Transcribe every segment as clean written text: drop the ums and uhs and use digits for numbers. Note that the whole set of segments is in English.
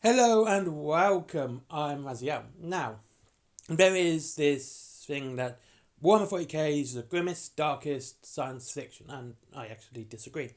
Hello and welcome, I'm Raziel. Now, there is this thing that Warhammer 40k is the grimmest, darkest science fiction, and I actually disagree.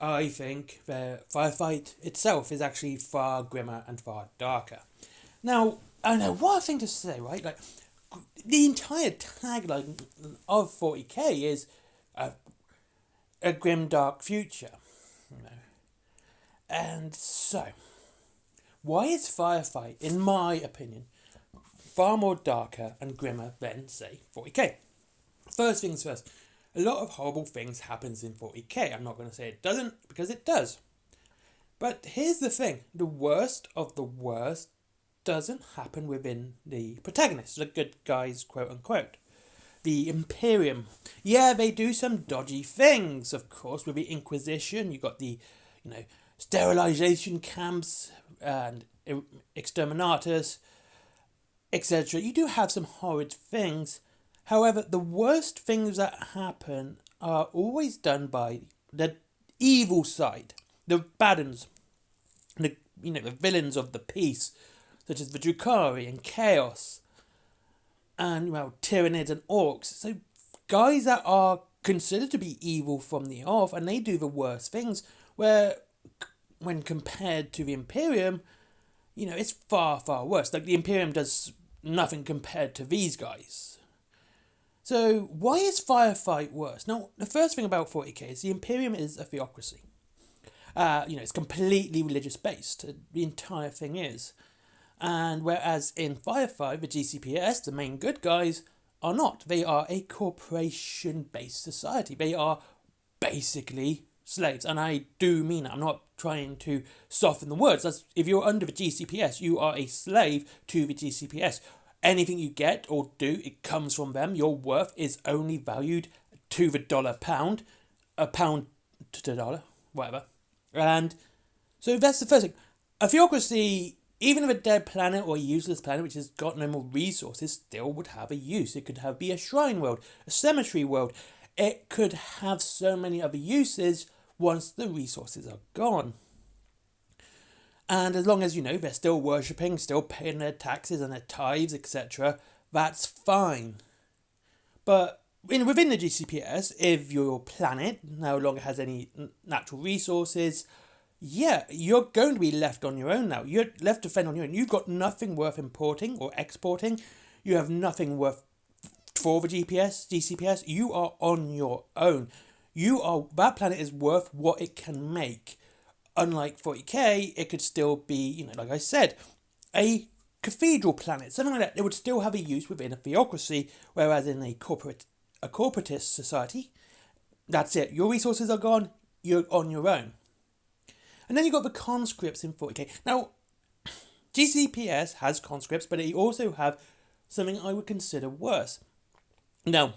I think that Firefight itself is actually far grimmer and far darker. Now, I know what a thing to say, right? Like, the entire tagline of 40k is a grim, dark future. And so, why is Firefight, in my opinion, far more darker and grimmer than, say, 40k? First things first, a lot of horrible things happens in 40k. I'm not going to say it doesn't, because it does. But here's the thing, the worst of the worst doesn't happen within the protagonists, the good guys, quote unquote. The Imperium. Yeah, they do some dodgy things, of course, with the Inquisition. You got the, sterilization camps and exterminators, etc. You do have some horrid things. However, the worst things that happen are always done by the evil side, the bad ones, the villains of the peace, such as the Drukhari and Chaos, and Tyranids and Orcs. So guys that are considered to be evil from the off, and they do the worst things. Where when compared to the Imperium, it's far, far worse. Like, the Imperium does nothing compared to these guys. So, why is Firefight worse? Now, the first thing about 40k is the Imperium is a theocracy. It's completely religious based. The entire thing is. And whereas in Firefight, the GCPS, the main good guys, are not. They are a corporation based society. They are basically slaves, and I do mean that. I'm not trying to soften the words. If you're under the GCPS, you are a slave to the GCPS. Anything you get or do, it comes from them. Your worth is only valued to the pound, a pound to dollar, whatever. And so that's the first thing. A theocracy, even if a dead planet or a useless planet which has got no more resources, still would have a use. It could be a shrine world, a cemetery world. It could have so many other uses once the resources are gone. And as long as, they're still worshipping, still paying their taxes and their tithes, etc., that's fine. But within the GCPS, if your planet no longer has any natural resources, you're going to be left on your own now. You're left to fend on your own. You've got nothing worth importing or exporting. You have nothing worth for the GCPS, you are on your own. That planet is worth what it can make. Unlike 40k, it could still be, like I said, a cathedral planet, something like that. It would still have a use within a theocracy, whereas in a corporatist society, that's it. Your resources are gone, you're on your own. And then you've got the conscripts in 40k. Now, GCPS has conscripts, but they also have something I would consider worse. Now,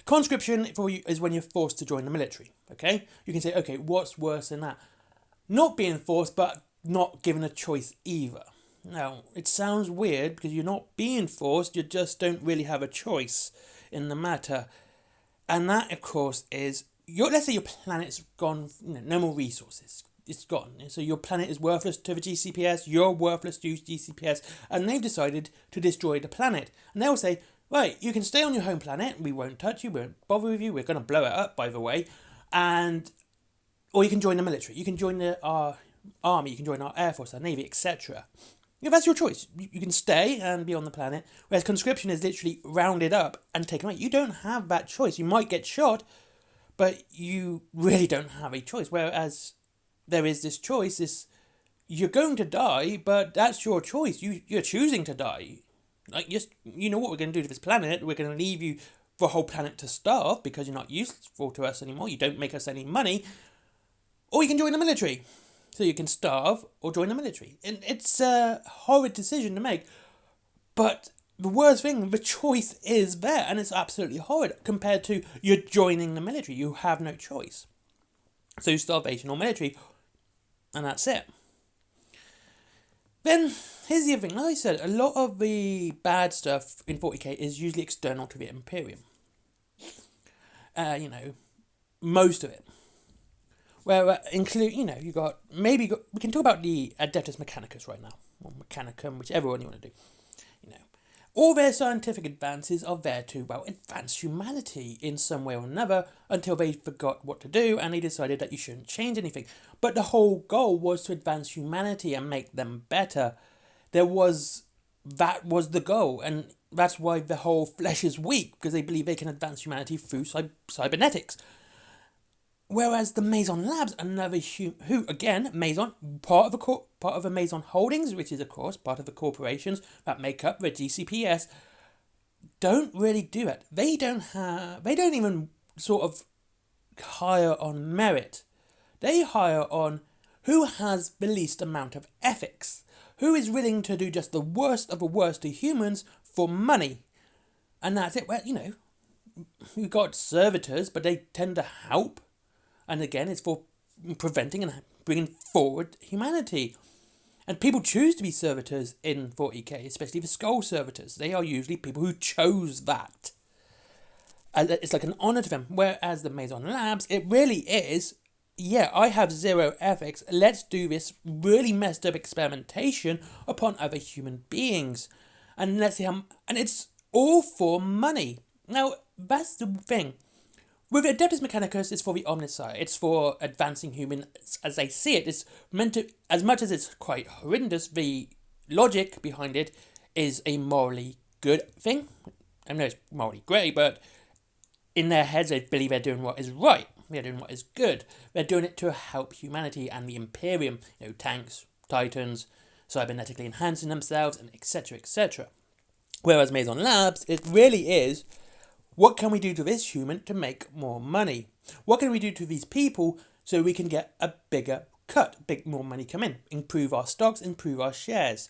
conscription for you is when you're forced to join the military, okay? You can say, okay, what's worse than that? Not being forced, but not given a choice either. Now, it sounds weird because you're not being forced, you just don't really have a choice in the matter. And that, of course, is, let's say your planet's gone, no more resources. It's gone. So your planet is worthless to the GCPS, you're worthless to GCPS, and they've decided to destroy the planet. And they'll say, right, you can stay on your home planet, we won't touch you, we won't bother with you, we're going to blow it up, by the way, or you can join the military, you can join our army, you can join our air force, our navy, etc. That's your choice. You can stay and be on the planet, whereas conscription is literally rounded up and taken away. You don't have that choice. You might get shot, but you really don't have a choice, whereas there is this choice, you're going to die, but that's your choice. You're choosing to die. Like, just, what we're going to do to this planet, we're going to leave you the whole planet to starve because you're not useful to us anymore, you don't make us any money, or you can join the military. So you can starve or join the military. And it's a horrid decision to make, but the worst thing, the choice is there, and it's absolutely horrid compared to you're joining the military. You have no choice. So starvation or military, and that's it. Then, here's the other thing. Like I said, a lot of the bad stuff in 40k is usually external to the Imperium. Most of it. where you got we can talk about the Adeptus Mechanicus right now, or Mechanicum, whichever one you want to do. All their scientific advances are there to advance humanity in some way or another until they forgot what to do and they decided that you shouldn't change anything. But the whole goal was to advance humanity and make them better. That was the goal, and that's why the whole flesh is weak, because they believe they can advance humanity through cybernetics. Whereas the Maison Labs, another who again, Maison, part of the Maison Holdings, which is of course part of the corporations that make up the GCPS, don't really do it. They don't even sort of hire on merit. They hire on who has the least amount of ethics, who is willing to do just the worst of the worst to humans for money, and that's it. Well, you've got servitors, but they tend to help. And again, it's for preventing and bringing forward humanity. And people choose to be servitors in 40k, especially the Skull servitors. They are usually people who chose that. And it's like an honour to them. Whereas the Maison Labs, it really is, I have zero ethics. Let's do this really messed up experimentation upon other human beings. And let's see how... And it's all for money. Now, that's the thing. With Adeptus Mechanicus, it's for the Omnicide. It's for advancing humans as they see it. It's meant to, as much as it's quite horrendous, the logic behind it is a morally good thing. I know it's morally great, but in their heads they believe they're doing what is right. They're doing what is good. They're doing it to help humanity and the Imperium. Tanks, Titans, cybernetically enhancing themselves, and etc., etc. Whereas Maison Labs, it really is... What can we do to this human to make more money? What can we do to these people so we can get a bigger cut, more money come in, improve our stocks, improve our shares?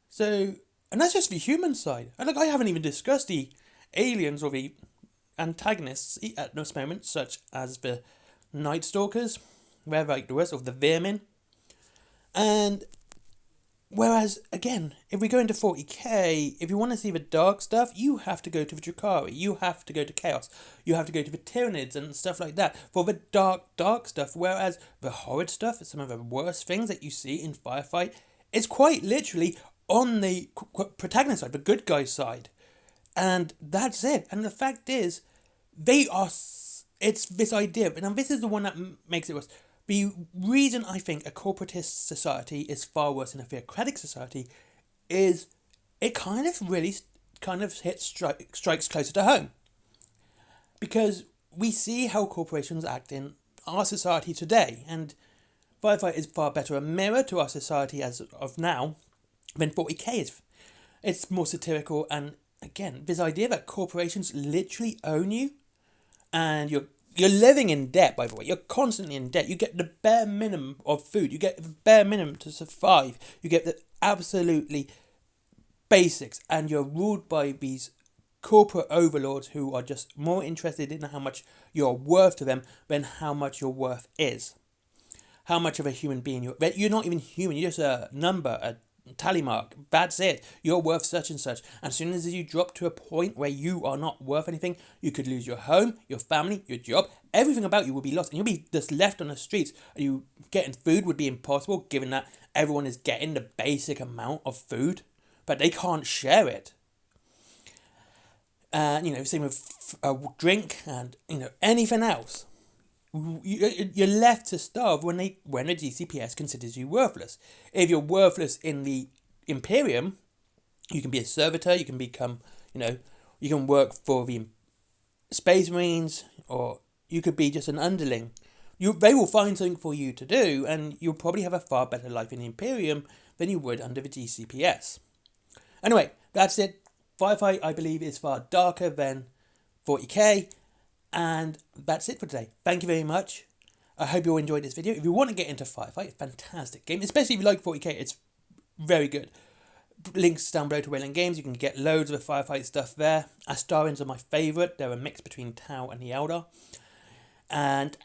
So, and that's just the human side. And look, I haven't even discussed the aliens or the antagonists at this moment, such as the Night Stalkers, where like the rest of the Vermin. And whereas, again, if we go into 40k, if you want to see the dark stuff, you have to go to the Drukhari, you have to go to Chaos, you have to go to the Tyranids and stuff like that for the dark stuff, whereas the horrid stuff, some of the worst things that you see in Firefight, is quite literally on the protagonist side, the good guy side. And that's it. And the fact is, it's this idea, and this is the one that makes it worse. The reason I think a corporatist society is far worse than a theocratic society is it kind of strikes closer to home. Because we see how corporations act in our society today, and Firefight is far better a mirror to our society as of now than 40k is. It's more satirical, and again, this idea that corporations literally own you, and you're living in debt, by the way. You're constantly in debt. You get the bare minimum of food. You get the bare minimum to survive. You get the absolutely basics. And you're ruled by these corporate overlords who are just more interested in how much you're worth to them than how much your worth is. How much of a human being you're... You're not even human. You're just a number, a tally mark. That's it. You're worth such and such. And as soon as you drop to a point where you are not worth anything, you could lose your home, your family, your job. Everything about you will be lost, and you'll be just left on the streets. You getting food would be impossible, given that everyone is getting the basic amount of food, but they can't share it. Same with a drink and anything else. You're left to starve when the GCPS considers you worthless. If you're worthless in the Imperium, you can be a servitor, you can become, you can work for the Space Marines, or you could be just an underling. They will find something for you to do, and you'll probably have a far better life in the Imperium than you would under the GCPS. Anyway, that's it. Firefight, I believe, is far darker than 40k. And that's it for today. Thank you very much. I hope you all enjoyed this video. If you want to get into Firefight, fantastic game. Especially if you like 40k, it's very good. Links down below to Wayland Games. You can get loads of the Firefight stuff there. Astarians are my favourite. They're a mix between Tau and the Eldar. And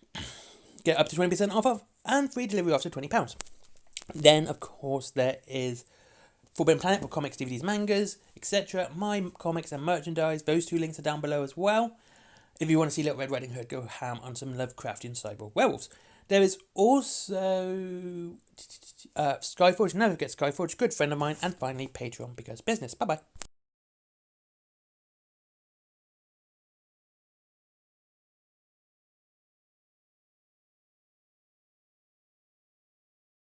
get up to 20% off and free delivery after £20. Then, of course, there is Forbidden Planet for comics, DVDs, mangas, etc. My comics and merchandise. Those two links are down below as well. If you want to see Little Red Riding Hood, go ham on some Lovecraftian cyborg werewolves. There is also Skyforge. Never forget Skyforge. Good friend of mine. And finally, Patreon because business. Bye bye.